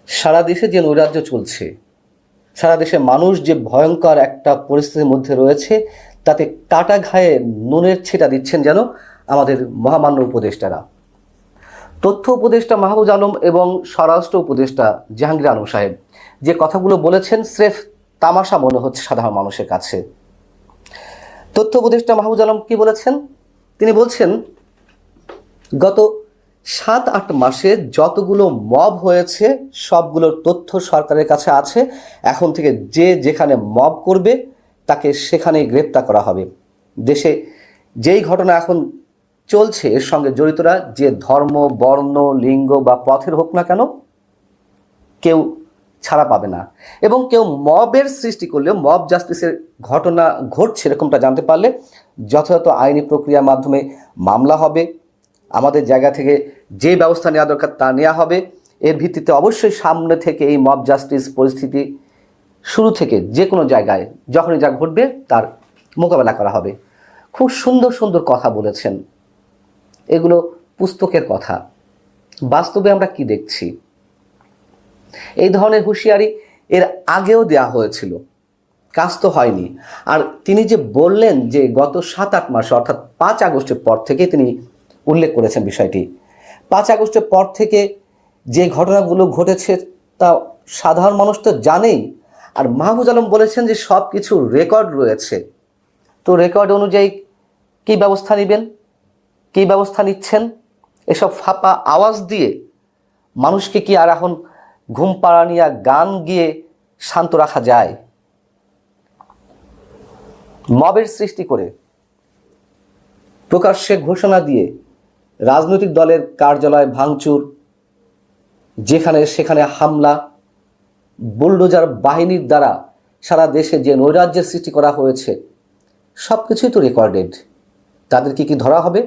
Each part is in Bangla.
সারা দেশে যে নৈরাজ্য চলছে, সারা দেশে মানুষ যে ভয়ঙ্কর একটা পরিস্থিতির মধ্যে রয়েছে, তাতে কাটা ঘায়ে নুনের ছিটা দিচ্ছেন যেন আমাদের মহামান্য উপদেষ্টারা। তথ্য উপদেষ্টা মাহফুজ আলম এবং স্বরাষ্ট্র উপদেষ্টা জাহাঙ্গীর আলম সাহেব যে কথাগুলো বলেছেন, স্রেফ তামাশা মনে হচ্ছে সাধারণ মানুষের কাছে। তথ্য উপদেষ্টা মাহফুজ আলম কি বলেছেন? তিনি বলছেন, গত 7-8 মাসে যতগুলো মব হয়েছে সবগুলোর তথ্য সরকারের কাছে আছে। এখন থেকে যে যেখানে মব করবে তাকে সেখানেই গ্রেপ্তার করা হবে। দেশে যেই ঘটনা এখন চলছে এর সঙ্গে জড়িতরা যে ধর্ম, বর্ণ, লিঙ্গ বা পথের হোক না কেন, কেউ ছাড়া পাবে না। এবং কেউ মবের সৃষ্টি করলেও, মব জাস্টিসের ঘটনা ঘটছে এরকমটা জানতে পারলে যথাযথ আইনি প্রক্রিয়ার মাধ্যমে মামলা হবে। আমাদের জায়গা থেকে যে ব্যবস্থা নেওয়া দরকার তা নেওয়া হবে। এর ভিত্তিতে অবশ্যই সামনে থেকে এই মব জাস্টিস পরিস্থিতি শুরু থেকে যে কোনো জায়গায় যখনই যা ঘটবে তার মোকাবেলা করা হবে। খুব সুন্দর সুন্দর কথা বলেছেন। এগুলো পুস্তকের কথা, বাস্তবে আমরা কি দেখছি? এই ধরনের হুঁশিয়ারি এর আগেও দেওয়া হয়েছিল, কাজ তো হয়নি। আর তিনি যে বললেন যে গত 7-8 মাসে অর্থাৎ 5 আগস্টের পর থেকে তিনি উল্লেখ করেছেন বিষয়টি। 5 আগস্টের পর থেকে যে ঘটনাগুলো ঘটেছে তা সাধারণ মানুষ তো জানেই। আর মাহফুজ আলম বলেছেন যে সব কিছু রেকর্ড রয়েছে। তো রেকর্ড অনুযায়ী কী ব্যবস্থা নেবেন, কী ব্যবস্থা নিচ্ছেন? এসব ফাঁপা আওয়াজ দিয়ে মানুষকে কি আর এখন ঘুম পাড়ানিয়া গান গিয়ে শান্ত রাখা যায়? মবের সৃষ্টি করে, প্রকাশ্যে ঘোষণা দিয়ে রাজনৈতিক দলের কার্যালয় ভাঙচুর, যেখানে সেখানে হামলা, বুলডোজার বাহিনীর দ্বারা সারা দেশে যে নৈরাজ্যের সৃষ্টি করা হয়েছে সব কিছুই তো রেকর্ডেড। তাদেরকে কি ধরা হবে?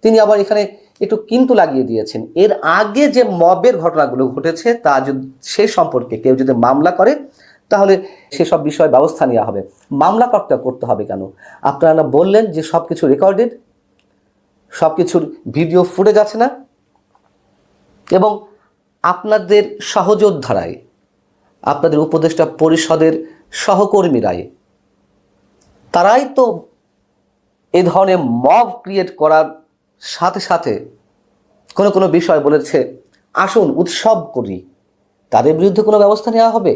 তিনি আবার এখানে একটু কিন্তু লাগিয়ে দিয়েছেন। এর আগে যে মবের ঘটনাগুলো ঘটেছে তা যদি সে সম্পর্কে কেউ যদি মামলা করে তাহলে সেসব বিষয়ে ব্যবস্থা নেওয়া হবে। মামলা করতে হবে কেন? আপনারা বললেন যে সব কিছু রেকর্ডেড, সব কিছুর ভিডিও ফুটেজ আছে না? এবং আপনাদের সহযোদ্ধারাই, আপনাদের উপদেষ্টা পরিষদের সহকর্মীরাই, তারাই তো এই ধরনের মব ক্রিয়েট করার সাথে সাথে কোনো বিষয় বলেছে আসুন উৎসব করি, তাদের বিরুদ্ধে কোনো ব্যবস্থা নেওয়া হবে।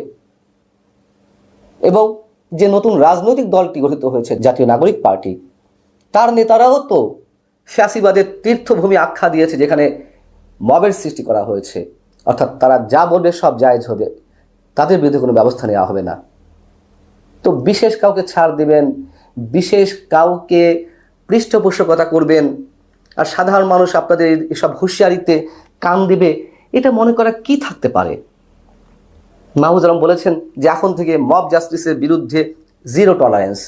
এবং যে নতুন রাজনৈতিক দলটি গঠিত হয়েছে জাতীয় নাগরিক পার্টি, তার নেতারাও তো ফ্যাসিবাদের তীর্থভূমি আখ্যা দিয়েছে যেখানে মবের সৃষ্টি করা হয়েছে। অর্থাৎ তারা যা বলবে সব জায়েজ হবে, তাদের বিরুদ্ধে কোনো ব্যবস্থা নেওয়া হবে না। তো বিশেষ কাউকে ছাড় দেবেন, বিশেষ কাউকে পৃষ্ঠপোষকতা করবেন, আর সাধারণ মানুষ আপনাদের এসব হুঁশিয়ারিতে কান দেবে, এটা মনে করা কি থাকতে পারে? মাহফুজ আলম বলেছেন যে এখন থেকে মব জাস্টিসের বিরুদ্ধে জিরো টলারেন্স।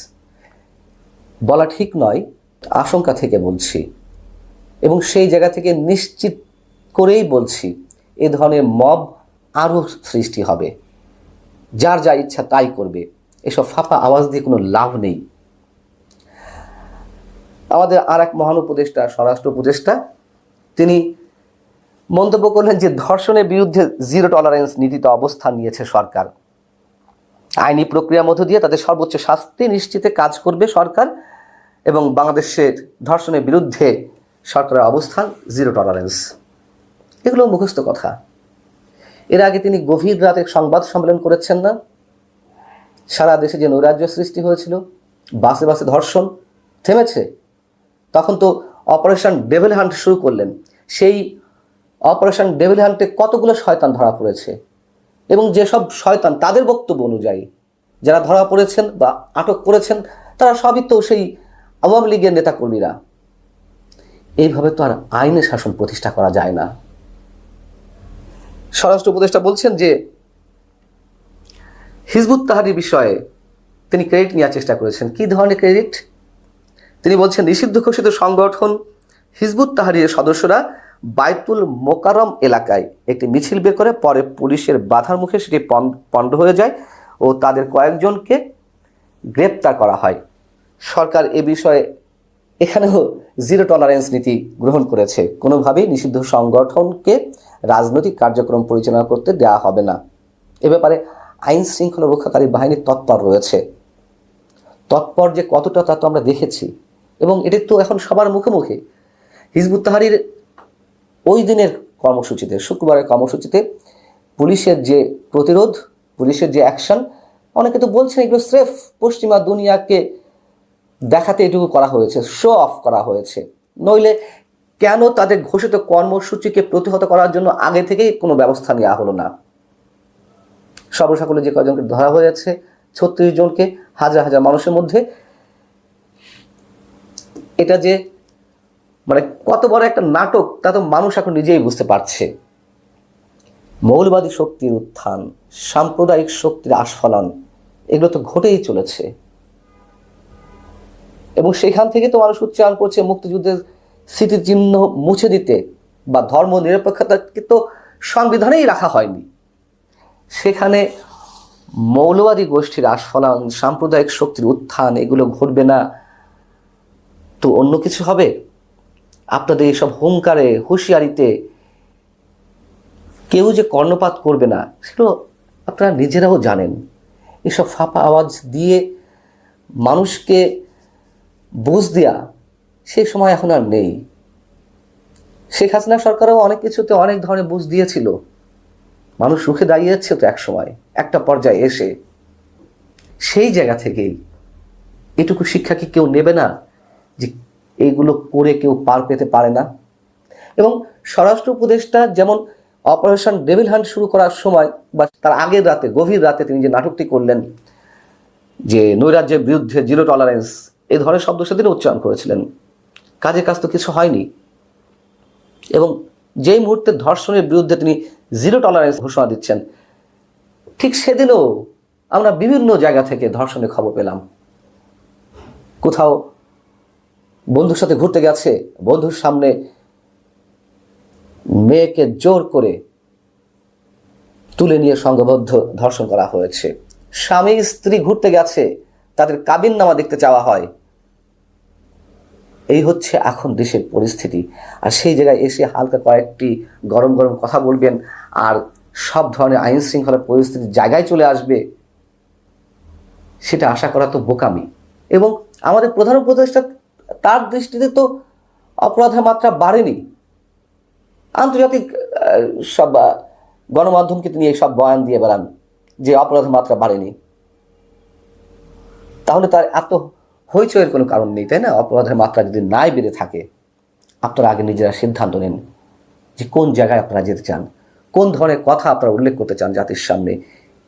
বলা ঠিক নয়, আশঙ্কা থেকে বলছি এবং সেই জায়গা থেকে নিশ্চিত করেই বলছি এ ধরনের মব আরও সৃষ্টি হবে। যার যা ইচ্ছা তাই করবে। এসব ফাঁপা আওয়াজ দিয়ে কোনো লাভ নেই। আমাদের আর এক মহান উপদেষ্টা, স্বরাষ্ট্র উপদেষ্টা, তিনি মন্তব্য করলেন যে ধর্ষণের বিরুদ্ধে জিরো টলারেন্স নীতিতে অবস্থান নিয়েছে সরকার। আইনি প্রক্রিয়ার মধ্য দিয়ে তাদের সর্বোচ্চ শাস্তি নিশ্চিতে কাজ করবে সরকার এবং বাংলাদেশের ধর্ষণের বিরুদ্ধে সরকারের অবস্থান জিরো টলারেন্স। এগুলো মুখস্থ কথা। এর আগে তিনি গভীর রাতে সংবাদ সম্মেলন করেছেন না? সারা দেশে যে নৈরাজ্য সৃষ্টি হয়েছিল, বাসে বাসে ধর্ষণ থেমেছে, তখন তো অপারেশন ডেভিল হান্ট শুরু করলেন। সেই অপারেশন ডেভিল হান্টে কতগুলো শয়তান ধরা পড়েছে এবং যেসব শয়তান তাদের বক্তব্য অনুযায়ী যারা ধরা পড়েছেন বা আটক করেছেন তারা সবই তো সেই আওয়ামী লীগের নেতাকর্মীরা। এইভাবে তো আর আইনের শাসন প্রতিষ্ঠা করা যায় না। স্বরাষ্ট্র উপদেষ্টা বলছেন যে হিজবুত তাহরীর বিষয়ে তিনি ক্রেডিট নেওয়ার চেষ্টা করেছেন। কি ধরনের ক্রেডিট? তিনি বলছেন নিষিদ্ধ ঘোষিত সংগঠন হিজবুত তাহরীরের সদস্যরা বাইতুল মোকাররম এলাকায় একটি মিছিল বের করে, পরে পুলিশের বাধার মুখে সেটি পণ্ড হয়ে যায় ও তাদের কয়েকজনকে গ্রেপ্তার করা হয়। সরকার এ বিষয়ে এখানেও জিরো টলারেন্স নীতি গ্রহণ করেছে। কোনোভাবেই নিষিদ্ধ সংগঠনকে রাজনৈতিক কার্যক্রম পরিচালনা করতে দেওয়া হবে না। এ ব্যাপারে আইন শৃঙ্খলা রক্ষাকারী বাহিনী তৎপর রয়েছে। তৎপর যে কতটা তা তো আমরা দেখেছি, এবং এটি তো এখন সবার মুখে মুখে। হিজবুত তাহরীর ওই দিনের কর্মসূচিতে, শুক্রবারের কর্মসূচিতে পুলিশের যে প্রতিরোধ, পুলিশের যে অ্যাকশন, অনেকে তো বলছেন এগুলো স্রেফ পশ্চিমা দুনিয়াকে দেখাতে এটুকু করা হয়েছে, শো অফ করা হয়েছে। নইলে কেন তাদের ঘোষিত কর্মসূচিকে প্রতিহত করার জন্য আগে থেকেই কোনো ব্যবস্থা নেওয়া হলো না? সর্বসাকুল্যে যে কয়জনকে ধরা হয়েছে, 36 জনকে, হাজার হাজার মানুষের মধ্যে, এটা যে মানে কত বড় একটা নাটক তা তো মানুষ এখন নিজেই বুঝতে পারছে। মৌলবাদী শক্তির উত্থান, সাম্প্রদায়িক শক্তির আস্ফালন, এগুলো তো ঘটেই চলেছে, এবং সেখান থেকে তো মানুষ উচ্চারণ করছে মুক্তিযুদ্ধের স্মৃতিচিহ্ন মুছে দিতে, বা ধর্ম নিরপেক্ষতাকে তো সংবিধানেই রাখা হয়নি। সেখানে মৌলবাদী গোষ্ঠীর আস্ফালন, সাম্প্রদায়িক শক্তির উত্থান, এগুলো ঘটবে না তো অন্য কিছু হবে? আপনাদের এইসব হুঙ্কারে, হুঁশিয়ারিতে কেউ যে কর্ণপাত করবে না সেগুলো আপনারা নিজেরাও জানেন। এসব ফাঁপা আওয়াজ দিয়ে মানুষকে বুঝ দেয়া সেই সময় এখন আর নেই। শেখ হাসিনা সরকারও অনেক কিছুতে অনেক ধরনের বুঝ দিয়েছিল, মানুষ রুখে দাঁড়িয়েছে তো এক সময়, একটা পর্যায়ে এসে। সেই জায়গা থেকেই এটুকু শিক্ষা কি কেউ নেবে না যে এইগুলো করে কেউ পার পেতে পারে না? এবং স্বরাষ্ট্র উপদেষ্টা যেমন অপারেশন ডেভিল হান্ট শুরু করার সময় বা তার আগের রাতে, গভীর রাতে তিনি যে নাটকটি করলেন, যে নৈরাজ্যের বিরুদ্ধে জিরো টলারেন্স, এই ধরনের শব্দ সেদিন উচ্চারণ করেছিলেন, কাজে কাজ তো কিছু হয়নি। এবং যেই মুহূর্তে ধর্ষণের বিরুদ্ধে তিনি জিরো টলারেন্স ঘোষণা দিচ্ছেন, ঠিক সেদিনও আমরা বিভিন্ন জায়গা থেকে ধর্ষণের খবর পেলাম। কোথাও বন্ধুর সাথে ঘুরতে গেছে, বন্ধুর সামনে মেয়েকে জোর করে তুলে নিয়ে সংঘবদ্ধ ধর্ষণ করা হয়েছে। স্বামী স্ত্রী ঘুরতে গেছে, তাদের কাবিননামা দেখতে চাওয়া হয়। এই হচ্ছে এখন দেশের পরিস্থিতি। আর সেই জায়গায় এসে হালকা কয়েকটি গরম গরম কথা বলবেন আর সব ধরনের আইন শৃঙ্খলা পরিস্থিতির জায়গায় চলে আসবে, সেটা আশা করা তো বোকামি। এবং আমাদের প্রধান উপদেষ্টা, তার দৃষ্টিতে তো অপরাধের মাত্রা বাড়েনি। আন্তর্জাতিক সব গণমাধ্যমকে তিনি সব বয়ান দিয়ে বেড়ান যে অপরাধের মাত্রা বাড়েনি। তাহলে তার এত হইচয়ের কোনো কারণ নেই, তাই না? অপরাধের মাত্রা যদি নাই বেড়ে থাকে, আপনারা আগে নিজেরা সিদ্ধান্ত নেন যে কোন জায়গায় আপনারা যেতে চান, কোন ধরনের কথা আপনারা উল্লেখ করতে চান জাতির সামনে,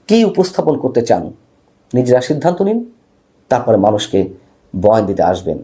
কি উপস্থাপন করতে চান। নিজেরা সিদ্ধান্ত নিন, তারপরে মানুষকে বয়ান দিতে আসবেন।